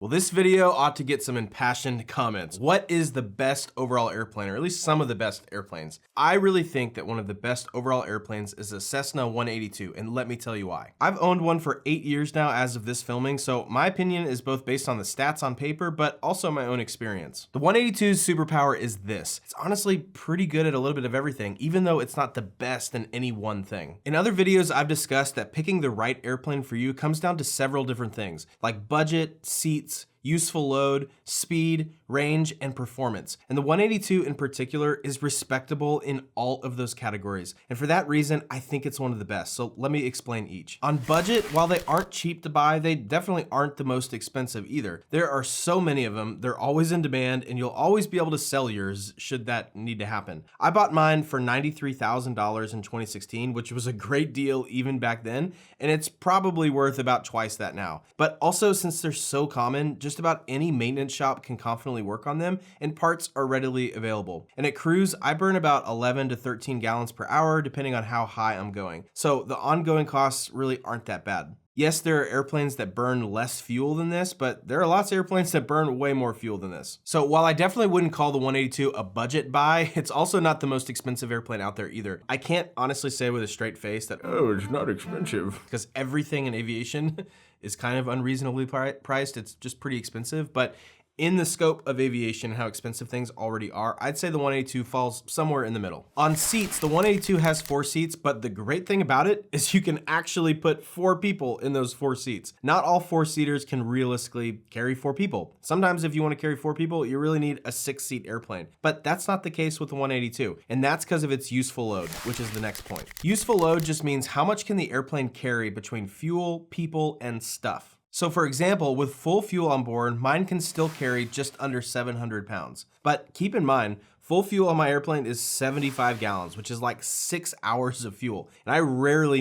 Well, this video ought to get some impassioned comments. What is the best overall airplane, or at least some of the best airplanes? I really think that one of the best overall airplanes is a Cessna 182, and let me tell you why. I've owned one for 8 years now as of this filming, so my opinion is both based on the stats on paper, but also my own experience. The 182's superpower is this. It's honestly pretty good at a little bit of everything, even though it's not the best in any one thing. In other videos, I've discussed that picking the right airplane for you comes down to several different things, like budget, seats, useful load, speed, range, and performance. And the 182 in particular is respectable in all of those categories. And for that reason, I think it's one of the best. So let me explain each. On budget, while they aren't cheap to buy, they definitely aren't the most expensive either. There are so many of them, they're always in demand, and you'll always be able to sell yours should that need to happen. I bought mine for $93,000 in 2016, which was a great deal even back then, and it's probably worth about twice that now. But also, since they're so common, just about any maintenance shop can confidently work on them, and parts are readily available. And at cruise, I burn about 11 to 13 gallons per hour depending on how high I'm going. So the ongoing costs really aren't that bad. Yes, there are airplanes that burn less fuel than this, but there are lots of airplanes that burn way more fuel than this. So while I definitely wouldn't call the 182 a budget buy, it's also not the most expensive airplane out there either. I can't honestly say with a straight face that, oh, it's not expensive, because everything in aviation is kind of unreasonably priced. It's just pretty expensive, but in the scope of aviation, how expensive things already are, I'd say the 182 falls somewhere in the middle. On seats, the 182 has 4 seats, but the great thing about it is you can actually put 4 people in those 4 seats. Not all 4-seaters can realistically carry 4 people. Sometimes if you want to carry 4 people, you really need a 6-seat airplane, but that's not the case with the 182, and that's because of its useful load, which is the next point. Useful load just means how much can the airplane carry between fuel, people, and stuff. So for example, with full fuel on board, mine can still carry just under 700 pounds. But keep in mind, full fuel on my airplane is 75 gallons, which is like 6 hours of fuel. And I rarely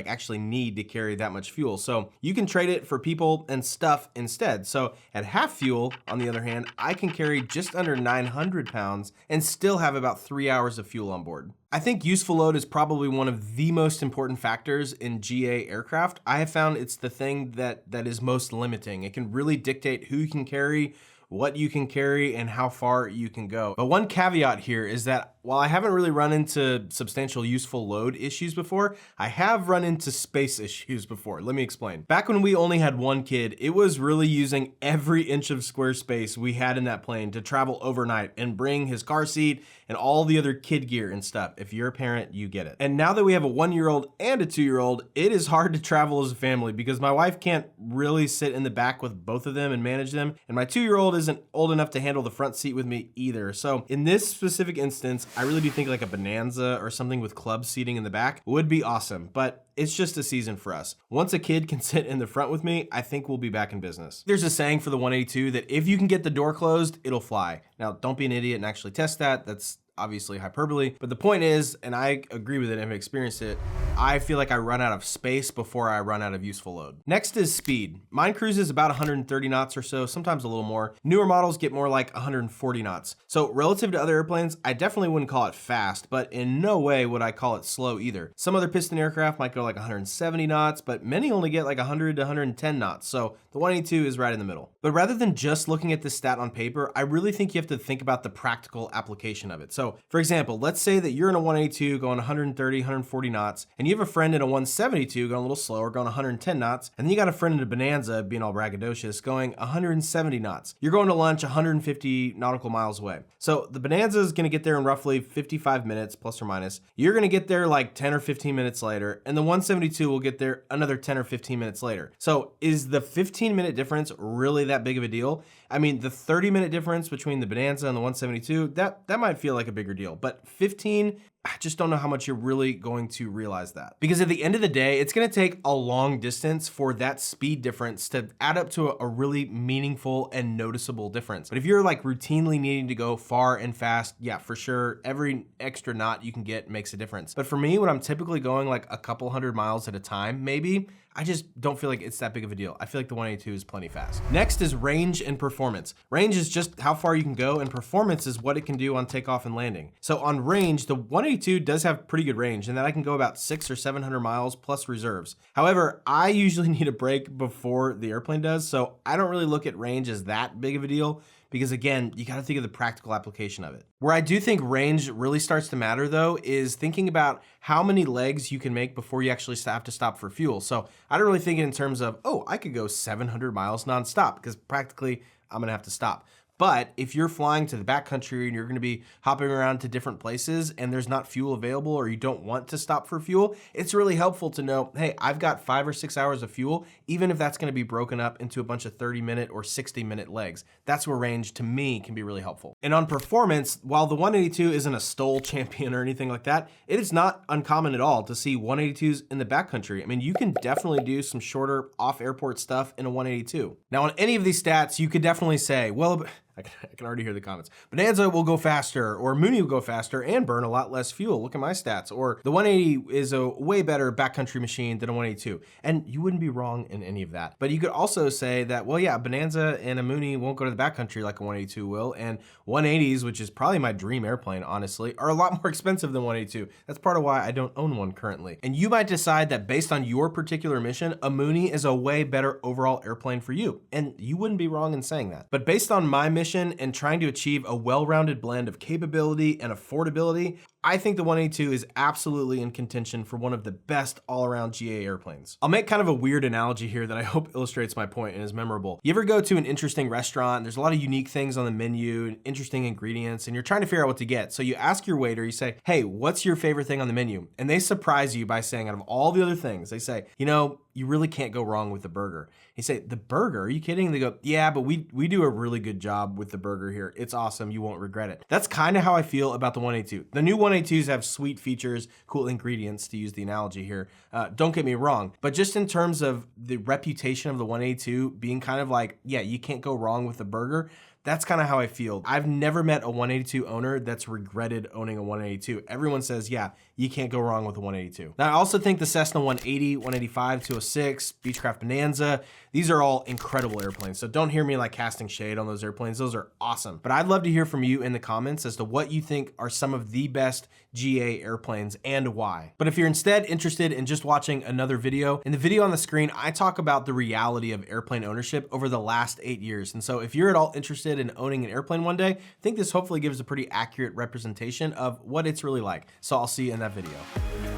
actually need to carry that much fuel. So you can trade it for people and stuff instead. So at half fuel, on the other hand, I can carry just under 900 pounds and still have about 3 hours of fuel on board. I think useful load is probably one of the most important factors in GA aircraft. I have found it's the thing that is most limiting. It can really dictate who you can carry, what you can carry, and how far you can go. But one caveat here is that while I haven't really run into substantial useful load issues before, I have run into space issues before. Let me explain. Back when we only had one kid, it was really using every inch of square space we had in that plane to travel overnight and bring his car seat and all the other kid gear and stuff. If you're a parent, you get it. And now that we have a 1-year-old and a 2-year-old, it is hard to travel as a family because my wife can't really sit in the back with both of them and manage them, and my 2-year-old isn't old enough to handle the front seat with me either. So in this specific instance, I really do think like a Bonanza or something with club seating in the back would be awesome, but it's just a season for us. Once a kid can sit in the front with me, I think we'll be back in business. There's a saying for the 182 that if you can get the door closed, it'll fly. Now, don't be an idiot and actually test that. That's obviously hyperbole, but the point is, and I agree with it and have experienced it, I feel like I run out of space before I run out of useful load. Next is speed. Mine cruises about 130 knots or so, sometimes a little more. Newer models get more like 140 knots. So relative to other airplanes, I definitely wouldn't call it fast, but in no way would I call it slow either. Some other piston aircraft might go like 170 knots, but many only get like 100 to 110 knots. So the 182 is right in the middle. But rather than just looking at this stat on paper, I really think you have to think about the practical application of it. So for example, let's say that you're in a 182 going 130, 140 knots, and you have a friend in a 172 going a little slower, going 110 knots, and then you got a friend in a Bonanza, being all braggadocious, going 170 knots. You're going to lunch 150 nautical miles away. So the Bonanza is going to get there in roughly 55 minutes, plus or minus. You're going to get there like 10 or 15 minutes later, and the 172 will get there another 10 or 15 minutes later. So is the 15-minute difference really that big of a deal? I mean, the 30-minute difference between the Bonanza and the 172, that might feel like a bigger deal, but 15, I just don't know how much you're really going to realize that. Because at the end of the day, it's gonna take a long distance for that speed difference to add up to a really meaningful and noticeable difference. But if you're like routinely needing to go far and fast, yeah, for sure, every extra knot you can get makes a difference. But for me, when I'm typically going like a couple hundred miles at a time, maybe, I just don't feel like it's that big of a deal. I feel like the 182 is plenty fast. Next is range and performance. Range is just how far you can go, and performance is what it can do on takeoff and landing. So on range, the 182 does have pretty good range, and that I can go about 600 or 700 miles plus reserves. However, I usually need a break before the airplane does, so I don't really look at range as that big of a deal, because again, you gotta think of the practical application of it. Where I do think range really starts to matter though, is thinking about how many legs you can make before you actually have to stop for fuel. So I don't really think it in terms of, oh, I could go 700 miles nonstop, because practically I'm gonna have to stop. But if you're flying to the backcountry and you're gonna be hopping around to different places and there's not fuel available, or you don't want to stop for fuel, it's really helpful to know, hey, I've got 5 or 6 hours of fuel, even if that's gonna be broken up into a bunch of 30-minute or 60-minute legs. That's where range, to me, can be really helpful. And on performance, while the 182 isn't a STOL champion or anything like that, it is not uncommon at all to see 182s in the backcountry. I mean, you can definitely do some shorter off-airport stuff in a 182. Now, on any of these stats, you could definitely say, well, I can already hear the comments. Bonanza will go faster, or Mooney will go faster and burn a lot less fuel. Look at my stats. Or the 180 is a way better backcountry machine than a 182. And you wouldn't be wrong in any of that. But you could also say that, well, yeah, Bonanza and a Mooney won't go to the backcountry like a 182 will. And 180s, which is probably my dream airplane, honestly, are a lot more expensive than 182. That's part of why I don't own one currently. And you might decide that based on your particular mission, a Mooney is a way better overall airplane for you. And you wouldn't be wrong in saying that. But based on my mission and trying to achieve a well-rounded blend of capability and affordability, I think the 182 is absolutely in contention for one of the best all-around GA airplanes. I'll make kind of a weird analogy here that I hope illustrates my point and is memorable. You ever go to an interesting restaurant, there's a lot of unique things on the menu, interesting ingredients, and you're trying to figure out what to get. So you ask your waiter, you say, hey, what's your favorite thing on the menu? And they surprise you by saying, out of all the other things, they say, you know, you really can't go wrong with the burger. You say, the burger? Are you kidding? They go, yeah, but we do a really good job with the burger here. It's awesome. You won't regret it. That's kind of how I feel about the 182. The new 182s have sweet features, cool ingredients, to use the analogy here. Don't get me wrong, but just in terms of the reputation of the 182 being kind of like, yeah, you can't go wrong with the burger, that's kind of how I feel. I've never met a 182 owner that's regretted owning a 182. Everyone says, yeah, you can't go wrong with a 182. Now, I also think the Cessna 180, 185, 206, Beechcraft Bonanza, these are all incredible airplanes. So don't hear me like casting shade on those airplanes. Those are awesome. But I'd love to hear from you in the comments as to what you think are some of the best GA airplanes and why. But if you're instead interested in just watching another video, in the video on the screen, I talk about the reality of airplane ownership over the last 8 years. And so if you're at all interested in owning an airplane one day, I think this hopefully gives a pretty accurate representation of what it's really like. So I'll see you in that video.